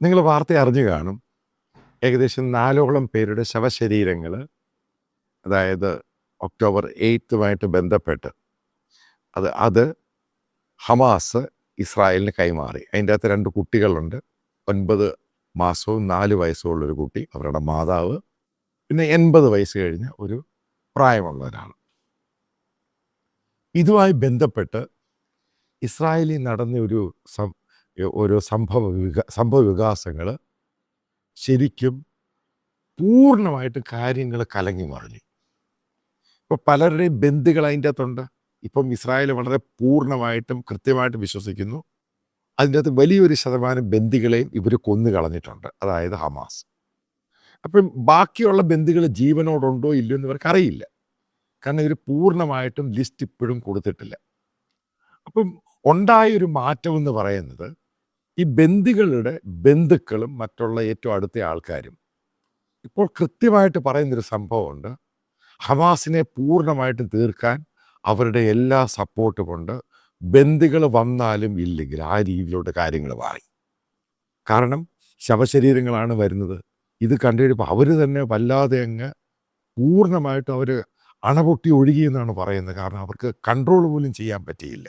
നിങ്ങൾ വാർത്ത അറിഞ്ഞു കാണും. ഏകദേശം 4ഓളം പേരുടെ ശവശരീരങ്ങൾ, അതായത് ഒക്ടോബർ 8 ബന്ധപ്പെട്ട് അത് ഹമാസ് ഇസ്രായേലിന് കൈമാറി. അതിൻ്റെ അകത്ത് 2 കുട്ടികളുണ്ട്. 9 മാസവും 4 വയസ്സുമുള്ളൊരു കുട്ടി, അവരുടെ മാതാവ്, പിന്നെ 80 വയസ്സ് കഴിഞ്ഞ ഒരു പ്രായമുള്ള ഒരാൾ. ഇതുമായി ബന്ധപ്പെട്ട് ഇസ്രായേലിൽ നടന്ന ഒരു സംഭവ വികാസങ്ങൾ ശരിക്കും പൂർണ്ണമായിട്ട് കാര്യങ്ങൾ കലങ്ങി മറിഞ്ഞു. ഇപ്പോൾ പലരുടെയും ബന്ധുക്കൾ അതിൻ്റെ അകത്തുണ്ട്. ഇപ്പം ഇസ്രായേൽ വളരെ പൂർണ്ണമായിട്ടും കൃത്യമായിട്ടും വിശ്വസിക്കുന്നു അതിൻ്റെ അകത്ത് വലിയൊരു ശതമാനം ബന്ദികളെയും ഇവർ കൊന്നു കളഞ്ഞിട്ടുണ്ട്, അതായത് ഹമാസ്. അപ്പം ബാക്കിയുള്ള ബന്ദികൾ ജീവനോടുണ്ടോ ഇല്ലയോ എന്ന് ഇവർക്ക് അറിയില്ല. കാരണം ഇവർ പൂർണ്ണമായിട്ടും ലിസ്റ്റ് ഇപ്പോഴും കൊടുത്തിട്ടില്ല. അപ്പം ഉണ്ടായൊരു മാറ്റം എന്ന് പറയുന്നത്, ഈ ബന്ദികളുടെ ബന്ധുക്കളും മറ്റുള്ള ഏറ്റവും അടുത്ത ആൾക്കാരും ഇപ്പോൾ കൃത്യമായിട്ട് പറയുന്നൊരു സംഭവമുണ്ട്. ഹമാസിനെ പൂർണ്ണമായിട്ടും തീർക്കാൻ അവരുടെ എല്ലാ സപ്പോർട്ടുമുണ്ട്. ബന്ദികൾ വന്നാലും ഇല്ലെങ്കിൽ ആ രീതിയിലോട്ട് കാര്യങ്ങൾ മാറി. കാരണം ശവശരീരങ്ങളാണ് വരുന്നത്. ഇത് കണ്ടുകഴിഞ്ഞപ്പോൾ അവർ തന്നെ വല്ലാതെ അങ്ങ് പൂർണ്ണമായിട്ടും അവർ അണപൊട്ടി ഒഴുകിയെന്നാണ് പറയുന്നത്. കാരണം അവർക്ക് കൺട്രോൾ പോലും ചെയ്യാൻ പറ്റിയില്ല.